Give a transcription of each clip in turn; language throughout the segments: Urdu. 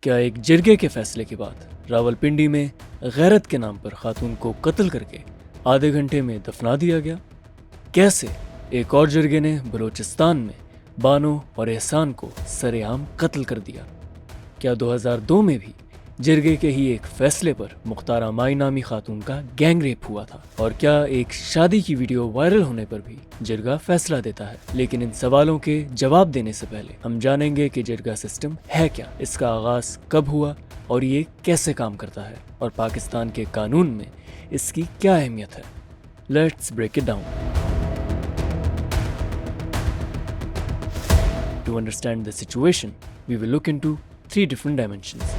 کیا ایک جرگے کے فیصلے کے بعد راولپنڈی میں غیرت کے نام پر خاتون کو قتل کر کے آدھے گھنٹے میں دفنا دیا گیا؟ کیسے ایک اور جرگے نے بلوچستان میں بانو اور احسان کو سر عام قتل کر دیا؟ کیا 2002 میں بھی جرگے کے ہی ایک فیصلے پر مختارہ مائی نامی خاتون کا گینگ ریپ ہوا تھا؟ اور کیا ایک شادی کی ویڈیو وائرل ہونے پر بھی جرگہ فیصلہ دیتا ہے؟ لیکن ان سوالوں کے جواب دینے سے پہلے ہم جانیں گے کہ جرگہ سسٹم ہے کیا، اس کا آغاز کب ہوا اور یہ کیسے کام کرتا ہے، اور پاکستان کے قانون میں اس کی کیا اہمیت ہے۔ Let's break it down. To understand the situation, we will look into 3 different dimensions.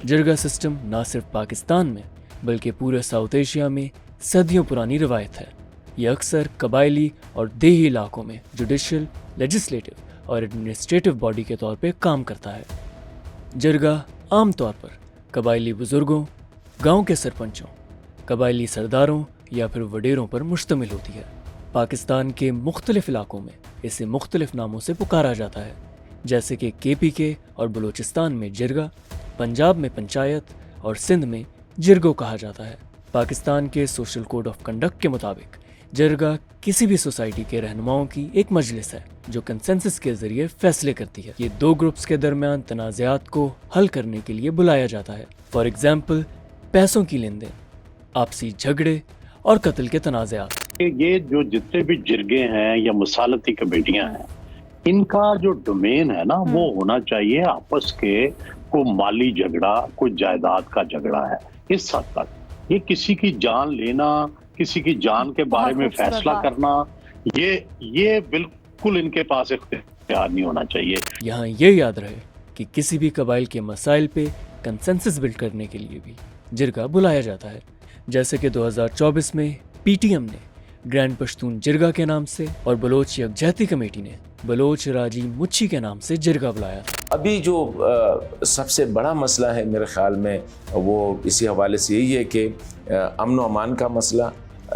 Jirga system نہ صرف پاکستان میں بلکہ پورے ساؤتھ ایشیا میں صدیوں پرانی روایت ہے۔ یہ اکثر قبائلی اور دیہی علاقوں میں جوڈیشل، لیجسلیٹو اور ایڈمنسٹریٹو باڈی کے طور پہ کام کرتا ہے۔ جرگہ عام طور پر قبائلی بزرگوں، گاؤں کے سرپنچوں، قبائلی سرداروں یا پھر وڈیروں پر مشتمل ہوتی ہے۔ پاکستان کے مختلف علاقوں میں اسے مختلف ناموں سے پکارا جاتا ہے، جیسے کہ KPK اور بلوچستان میں جرگہ، پنجاب میں پنچایت اور سندھ میں جرگو کہا جاتا ہے۔ پاکستان کے سوشل کوڈ آف کنڈکٹ کے مطابق جرگہ کسی بھی سوسائٹی کے رہنماؤں کی ایک مجلس ہے جو کنسنسس کے ذریعے فیصلے کرتی ہے۔ یہ 2 گروپس کے درمیان تنازعات کو حل کرنے کے لیے بلایا جاتا ہے۔ فار ایگزامپل، پیسوں کی لین دین، آپسی جھگڑے اور قتل کے تنازعات۔ یہ جو جتنے بھی جرگے ہیں یا مصالحتی کمیٹیاں ہیں، ان کا جو ڈومین ہے نا وہ ہونا چاہیے آپس کے کوئی مالی جھگڑا، کوئی جائیداد کا جھگڑا ہے۔ اس حد تک یہ کسی کی جان لینا، کسی کی جان کے بارے میں فیصلہ کرنا، یہ بالکل ان کے پاس اختیار نہیں ہونا چاہیے۔ یہاں یہ یاد رہے کہ کسی بھی قبائل کے مسائل پہ کنسنسس بلڈ کرنے کے لیے بھی جرگہ بلایا جاتا ہے، جیسے کہ 2024 میں PTM نے گرینڈ پشتون جرگہ کے نام سے اور بلوچ یکجہتی کمیٹی نے بلوچ راجی مچھی کے نام سے جرگہ بلایا تھا۔ ابھی جو سب سے بڑا مسئلہ ہے میرے خیال میں وہ اسی حوالے سے یہی ہے کہ امن و امان کا مسئلہ،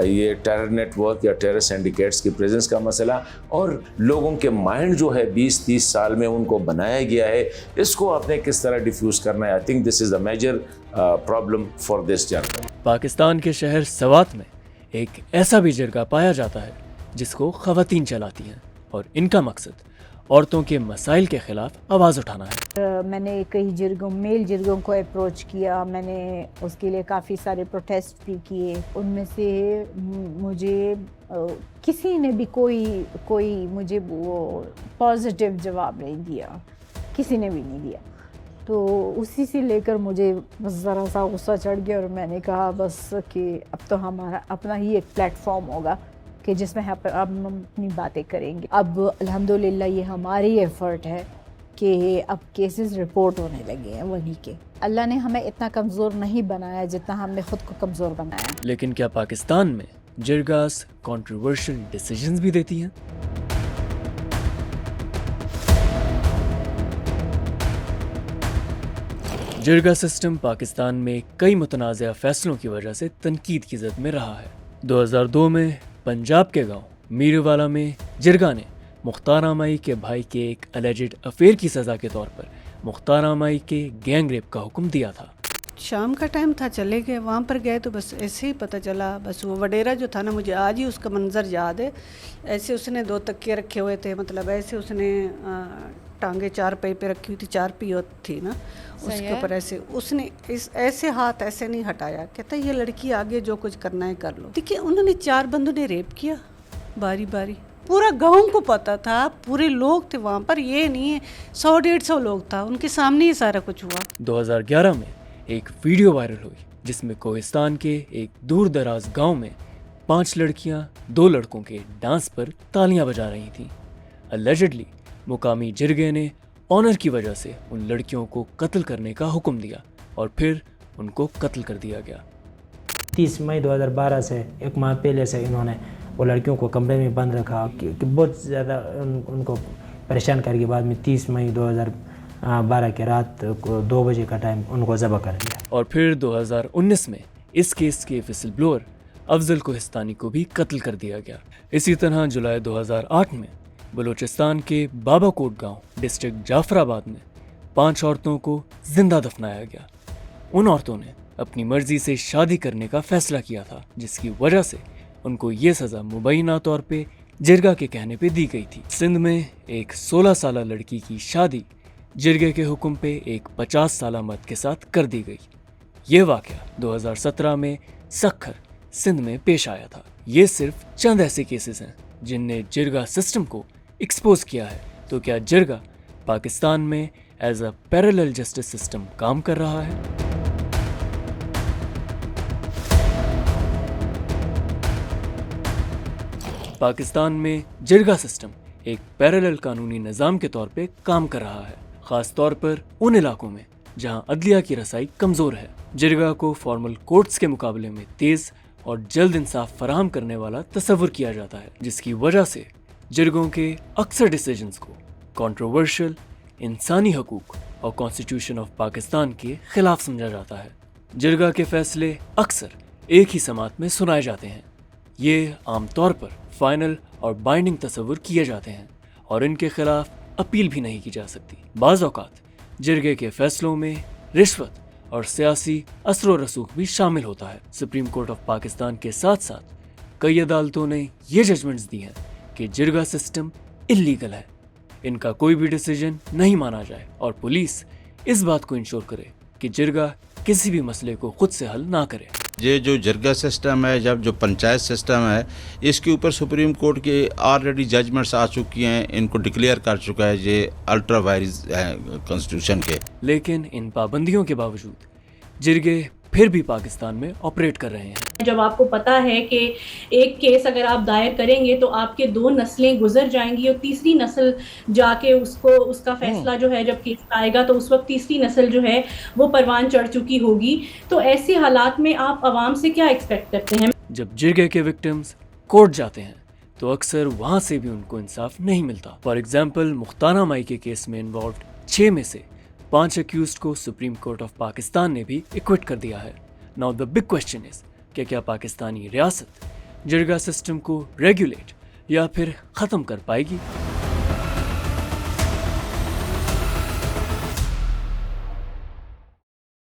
یہ ٹیرر نیٹ ورک یا ٹیرر سینڈیکیٹس کی پریزنس کا مسئلہ، اور لوگوں کے مائنڈ جو ہے 20-30 سال میں ان کو بنایا گیا ہے، اس کو آپ نے کس طرح ڈیفیوز کرنا ہے۔ I think this is a major problem for this jirga. Pakistan کے شہر سوات میں ایک ایسا بھی جرگہ پایا جاتا ہے جس کو خواتین چلاتی ہیں، اور ان کا مقصد عورتوں کے مسائل کے خلاف آواز اٹھانا ہے۔ میں نے کئی میل جرگوں کو اپروچ کیا، میں نے اس کے لیے کافی سارے پروٹیسٹ بھی کیے۔ ان میں سے مجھے کسی نے بھی کوئی مجھے وہ پازیٹیو جواب نہیں دیا، کسی نے بھی نہیں دیا۔ تو اسی سے لے کر مجھے بس ذرا سا غصہ چڑھ گیا، اور میں نے کہا بس کہ اب تو ہمارا اپنا ہی ایک پلیٹ فارم ہوگا کہ جس میں اب ہم اپنی باتیں کریں گے۔ اب الحمدللہ یہ ہماری ایفرٹ ہے کہ اب کیسز رپورٹ ہونے لگے ہیں وہیں کے۔ اللہ نے ہمیں اتنا کمزور نہیں بنایا جتنا ہم نے خود کو کمزور بنایا۔ لیکن کیا پاکستان میں جرگاز کنٹروورشل ڈیسیجنز بھی دیتی ہیں؟ جرگہ سسٹم پاکستان میں کئی متنازع فیصلوں کی وجہ سے تنقید کی زد میں رہا ہے۔ 2002 میں پنجاب کے گاؤں میروالا میں جرگہ نے مختارہ مائی کے بھائی کے ایک الیجڈ افیئر کی سزا کے طور پر مختارہ مائی کے گینگ ریپ کا حکم دیا تھا۔ شام کا ٹائم تھا، چلے گئے، وہاں پر گئے تو بس ایسے ہی پتہ چلا، بس وہ وڈیرا جو تھا نا، مجھے آج ہی اس کا منظر یاد ہے۔ ایسے اس نے 2 تکیے رکھے ہوئے تھے، مطلب ایسے اس نے ٹانگیں 4 پائی پہ رکھی ہوئی تھی، 4 پی تھی نا اس کے اوپر، ایسے اس نے ایسے ہاتھ ایسے نہیں ہٹایا، کہتا یہ لڑکی آگے جو کچھ کرنا ہے کر لو۔ دیکھیے انہوں نے 4 بندوں نے ریپ کیا باری باری، پورا گاؤں کو پتا تھا، پورے لوگ تھے وہاں پر، یہ نہیں ہے 100-150 لوگ تھا، ان کے سامنے یہ سارا کچھ ہوا۔ 2011 میں ایک ویڈیو وائرل ہوئی جس میں کوہستان کے ایک دور دراز گاؤں میں 5 لڑکیاں 2 لڑکوں کے ڈانس پر تالیاں بجا رہی تھیں۔ اللیجڈلی مقامی جرگے نے آنر کی وجہ سے ان لڑکیوں کو قتل کرنے کا حکم دیا اور پھر ان کو قتل کر دیا گیا۔ 30 مئی 2012 سے 1 ماہ پہلے سے انہوں نے وہ لڑکیوں کو کمرے میں بند رکھا کہ بہت زیادہ ان کو پریشان کر کے بعد میں 30 مئی 2012 کے رات کو 2 بجے کا ٹائم ان کو ذبح کر دیا۔ اور پھر 2019 میں اس کیس کے وسل بلور افضل کوہستانی کو بھی قتل کر دیا گیا۔ اسی طرح جولائی 2008 میں بلوچستان کے بابا کوٹ گاؤں ڈسٹرکٹ جعفر آباد میں 5 عورتوں کو زندہ دفنایا گیا۔ ان عورتوں نے اپنی مرضی سے شادی کرنے کا فیصلہ کیا تھا، جس کی وجہ سے ان کو یہ سزا مبینہ طور پہ جرگہ کے کہنے پہ دی گئی تھی۔ سندھ میں ایک 16 سالہ لڑکی کی شادی جرگے کے حکم پہ ایک 50 سالہ مرد کے ساتھ کر دی گئی۔ یہ واقعہ 2017 میں سکھر سندھ میں پیش آیا تھا۔ یہ صرف چند ایسے کیسز ہیں جن نے جرگہ سسٹم کو ایکسپوز کیا ہے۔ تو کیا جرگہ پاکستان میں as a parallel justice system کام کر رہا ہے؟ پاکستان میں جرگہ سسٹم ایک پیرالل قانونی نظام کے طور پہ کام کر رہا ہے، خاص طور پر ان علاقوں میں جہاں عدلیہ کی رسائی کمزور ہے۔ جرگہ کو فارمل کورٹس کے مقابلے میں تیز اور جلد انصاف فراہم کرنے والا تصور کیا جاتا ہے، جس کی وجہ سے جرگوں کے اکثر ڈیسیجنز کو کنٹروورشل، انسانی حقوق اور کانسٹیٹیوشن آف پاکستان کے خلاف سمجھا جاتا ہے۔ جرگہ کے فیصلے اکثر ایک ہی سماعت میں سنائے جاتے ہیں۔ یہ عام طور پر فائنل اور بائنڈنگ تصور کیے جاتے ہیں اور ان کے خلاف اپیل بھی نہیں کی جا سکتی۔ بعض اوقات جرگے کے فیصلوں میں رشوت اور سیاسی اثر و رسوخ بھی شامل ہوتا ہے۔ سپریم کورٹ آف پاکستان کے ساتھ ساتھ کئی عدالتوں نے یہ ججمنٹس دی ہیں کہ جرگہ سسٹم اللیگل ہے، ان کا کوئی بھی ڈیسیجن نہیں مانا جائے اور پولیس اس بات کو انشور کرے کہ جرگہ کسی بھی مسئلے کو خود سے حل نہ کرے۔ یہ جو جرگہ سسٹم ہے، جب جو پنچایت سسٹم ہے، اس کے اوپر سپریم کورٹ کے آلریڈی ججمنٹس آ چکی ہیں، ان کو ڈکلیئر کر چکا ہے یہ الٹرا وائرس ہے کانسٹیٹیوشن کے۔ لیکن ان پابندیوں کے باوجود جرگے پھر بھی پاکستان میں آپریٹ کر رہے ہیں۔ جب آپ کو پتا ہے کہ ایک کیس اگر آپ دائر کریں گے تو آپ کے 2 نسلیں گزر جائیں گی اور تیسری نسل جا کے اس کا فیصلہ جو ہے جب کیس آئے گا تو اس وقت تیسری نسل جو ہے وہ پروان چڑھ چکی ہوگی، تو ایسے حالات میں آپ عوام سے کیا ایکسپیکٹ کرتے ہیں؟ جب جرگے کے وکٹمز کورٹ جاتے ہیں تو اکثر وہاں سے بھی ان کو انصاف نہیں ملتا۔ فار ایگزامپل مختانہ مائی کے کیس میں انوالوڈ 6 میں سے 5 ایکیوزڈ کو سپریم کورٹ آف پاکستان نے بھی ایکوٹ کر دیا ہے۔ ناؤ دا بگ کوسچن از کہ کیا پاکستانی ریاست جرگہ سسٹم کو ریگولیٹ یا پھر ختم کر پائے گی؟